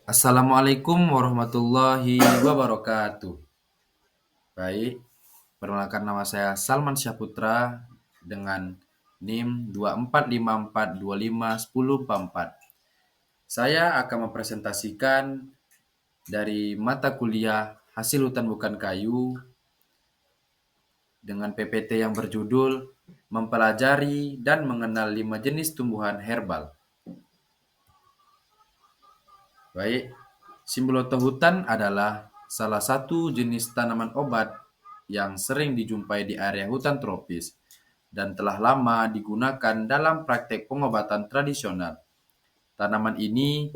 Assalamualaikum warahmatullahi wabarakatuh. Baik, perkenalkan nama saya Salman Syahputra dengan NIM 2454251044. Saya akan mempresentasikan dari mata kuliah Hasil Hutan Bukan Kayu dengan PPT yang berjudul Mempelajari dan Mengenal 5 Jenis Tumbuhan Herbal. Baik, Simboloto hutan adalah salah satu jenis tanaman obat yang sering dijumpai di area hutan tropis dan telah lama digunakan dalam praktek pengobatan tradisional. Tanaman ini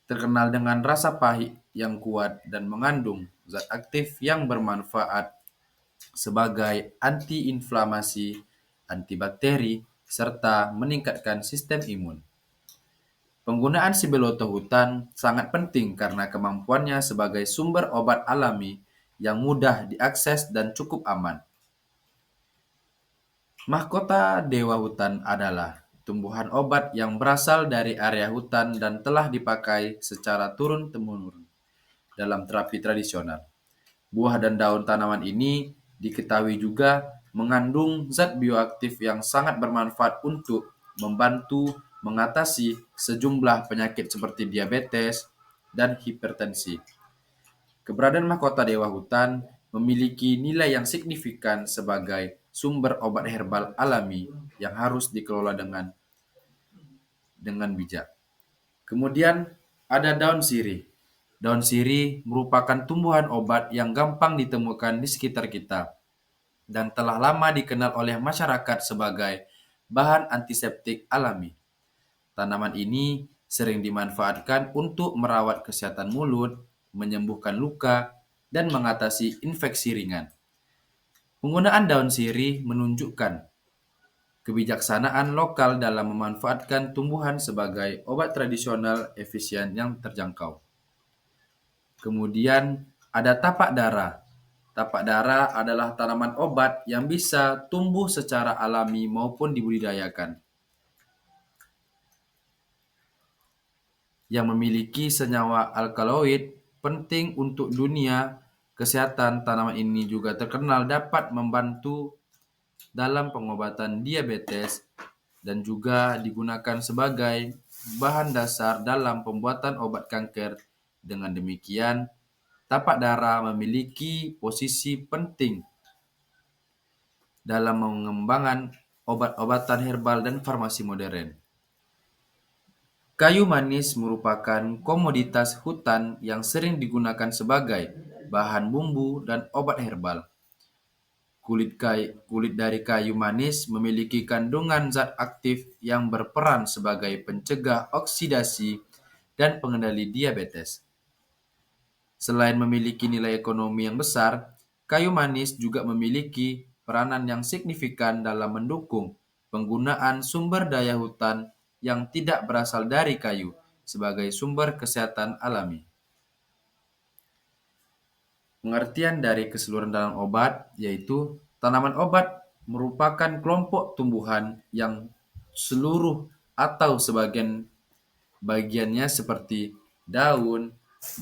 terkenal dengan rasa pahit yang kuat dan mengandung zat aktif yang bermanfaat sebagai antiinflamasi, antibakteri, serta meningkatkan sistem imun. Penggunaan sibeloto hutan sangat penting karena kemampuannya sebagai sumber obat alami yang mudah diakses dan cukup aman. Mahkota dewa hutan adalah tumbuhan obat yang berasal dari area hutan dan telah dipakai secara turun-temurun dalam terapi tradisional. Buah dan daun tanaman ini diketahui juga mengandung zat bioaktif yang sangat bermanfaat untuk membantu mengatasi sejumlah penyakit seperti diabetes dan hipertensi. Keberadaan mahkota dewa hutan memiliki nilai yang signifikan sebagai sumber obat herbal alami yang harus dikelola dengan bijak. Kemudian ada daun sirih. Daun sirih merupakan tumbuhan obat yang gampang ditemukan di sekitar kita dan telah lama dikenal oleh masyarakat sebagai bahan antiseptik alami. Tanaman ini sering dimanfaatkan untuk merawat kesehatan mulut, menyembuhkan luka, dan mengatasi infeksi ringan. Penggunaan daun sirih menunjukkan kebijaksanaan lokal dalam memanfaatkan tumbuhan sebagai obat tradisional efisien yang terjangkau. Kemudian ada tapak dara. Tapak dara adalah tanaman obat yang bisa tumbuh secara alami maupun dibudidayakan, yang memiliki senyawa alkaloid penting untuk dunia kesehatan. Tanaman ini juga terkenal dapat membantu dalam pengobatan diabetes dan juga digunakan sebagai bahan dasar dalam pembuatan obat kanker. Dengan demikian, tapak dara memiliki posisi penting dalam mengembangkan obat-obatan herbal dan farmasi modern. Kayu manis merupakan komoditas hutan yang sering digunakan sebagai bahan bumbu dan obat herbal. Kulit dari kayu manis memiliki kandungan zat aktif yang berperan sebagai pencegah oksidasi dan pengendali diabetes. Selain memiliki nilai ekonomi yang besar, kayu manis juga memiliki peranan yang signifikan dalam mendukung penggunaan sumber daya hutan yang tidak berasal dari kayu sebagai sumber kesehatan alami. Pengertian dari keseluruhan dalam obat yaitu tanaman obat merupakan kelompok tumbuhan yang seluruh atau sebagian bagiannya seperti daun,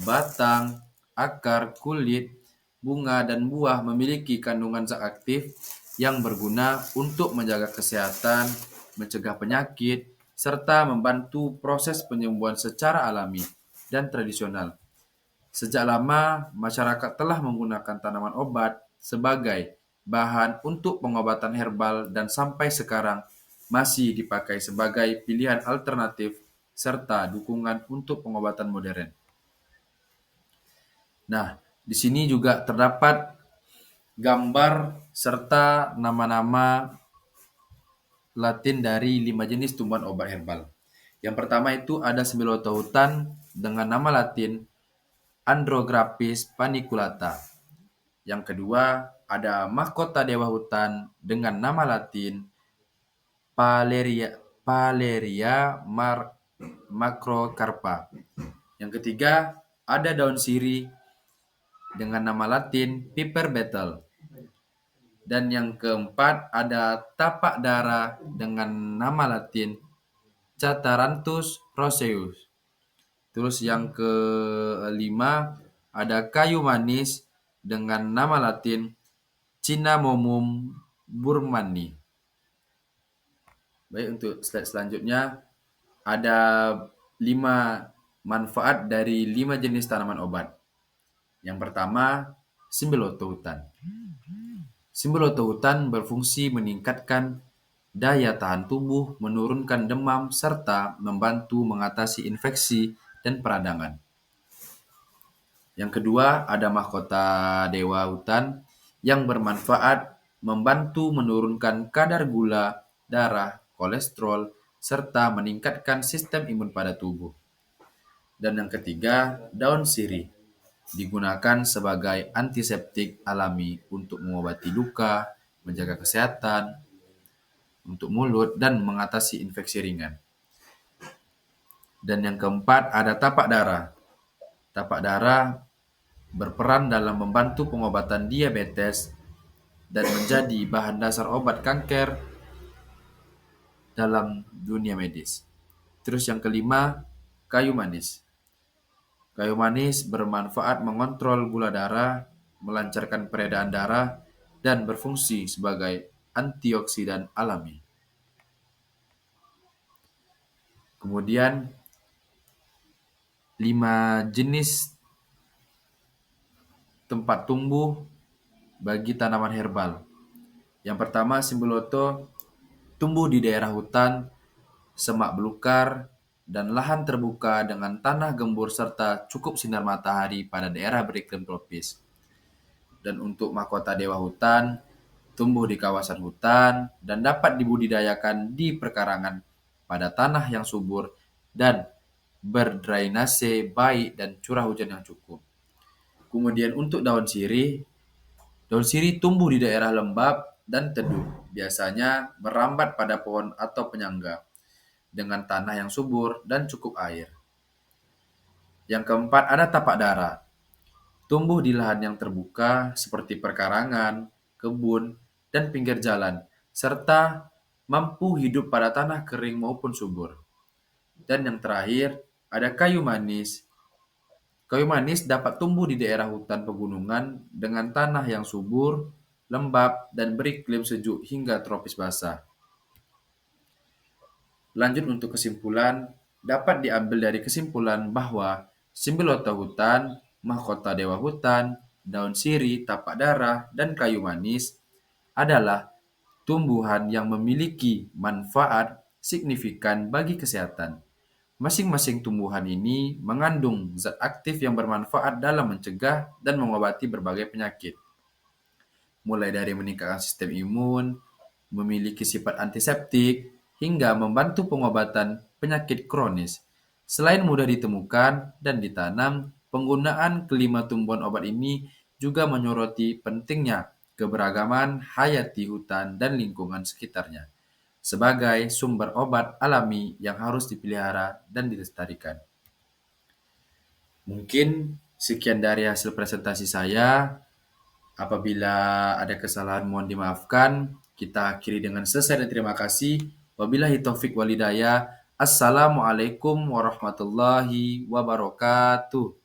batang, akar, kulit, bunga, dan buah memiliki kandungan zat aktif yang berguna untuk menjaga kesehatan, mencegah penyakit, serta membantu proses penyembuhan secara alami dan tradisional. Sejak lama, masyarakat telah menggunakan tanaman obat sebagai bahan untuk pengobatan herbal dan sampai sekarang masih dipakai sebagai pilihan alternatif serta dukungan untuk pengobatan modern. Nah, di sini juga terdapat gambar serta nama-nama Latin dari 5 jenis tumbuhan obat herbal. Yang pertama itu ada Simboloto hutan dengan nama Latin Andrographis paniculata. Yang kedua ada mahkota dewa hutan dengan nama Latin Paleria macrocarpa. Yang ketiga ada daun sirih dengan nama Latin Piper beetle. Dan yang keempat ada tapak dara dengan nama Latin Cataranthus roseus. Terus yang kelima ada kayu manis dengan nama Latin Cinnamomum burmanni. Baik, untuk slide selanjutnya ada 5 manfaat dari 5 jenis tanaman obat. Yang pertama, Simbeloto hutan. Simbeloto hutan berfungsi meningkatkan daya tahan tubuh, menurunkan demam, serta membantu mengatasi infeksi dan peradangan. Yang kedua, ada mahkota dewa hutan yang bermanfaat membantu menurunkan kadar gula darah, kolesterol, serta meningkatkan sistem imun pada tubuh. Dan yang ketiga, daun sirih digunakan sebagai antiseptik alami untuk mengobati luka, menjaga kesehatan untuk mulut, dan mengatasi infeksi ringan. Dan yang keempat, ada tapak darah. Tapak darah berperan dalam membantu pengobatan diabetes dan menjadi bahan dasar obat kanker dalam dunia medis. Terus yang kelima, kayu manis. Kayu manis bermanfaat mengontrol gula darah, melancarkan peredaran darah, dan berfungsi sebagai antioksidan alami. Kemudian 5 jenis tempat tumbuh bagi tanaman herbal. Yang pertama, Simbeloto tumbuh di daerah hutan, semak belukar, dan lahan terbuka dengan tanah gembur serta cukup sinar matahari pada daerah beriklim tropis. Dan untuk mahkota dewa hutan, tumbuh di kawasan hutan dan dapat dibudidayakan di perkarangan pada tanah yang subur dan berdrainase baik dan curah hujan yang cukup. Kemudian untuk daun sirih tumbuh di daerah lembab dan teduh, biasanya merambat pada pohon atau penyangga dengan tanah yang subur dan cukup air. Yang keempat, ada tapak darah. Tumbuh di lahan yang terbuka seperti perkarangan, kebun, dan pinggir jalan, serta mampu hidup pada tanah kering maupun subur. Dan yang terakhir, ada kayu manis. Kayu manis dapat tumbuh di daerah hutan pegunungan dengan tanah yang subur, lembab, dan beriklim sejuk hingga tropis basah. Lanjut untuk kesimpulan, dapat diambil dari kesimpulan bahwa Simbeloto hutan, mahkota dewa hutan, daun sirih, tapak darah, dan kayu manis adalah tumbuhan yang memiliki manfaat signifikan bagi kesehatan. Masing-masing tumbuhan ini mengandung zat aktif yang bermanfaat dalam mencegah dan mengobati berbagai penyakit, mulai dari meningkatkan sistem imun, memiliki sifat antiseptik, hingga membantu pengobatan penyakit kronis. Selain mudah ditemukan dan ditanam, penggunaan kelima tumbuhan obat ini juga menyoroti pentingnya keberagaman hayati hutan dan lingkungan sekitarnya sebagai sumber obat alami yang harus dipelihara dan dilestarikan. Mungkin sekian dari hasil presentasi saya. Apabila ada kesalahan mohon dimaafkan. Kita akhiri dengan selesai dan terima kasih. Wabillahi taufik walhidayah. Assalamualaikum warahmatullahi wabarakatuh.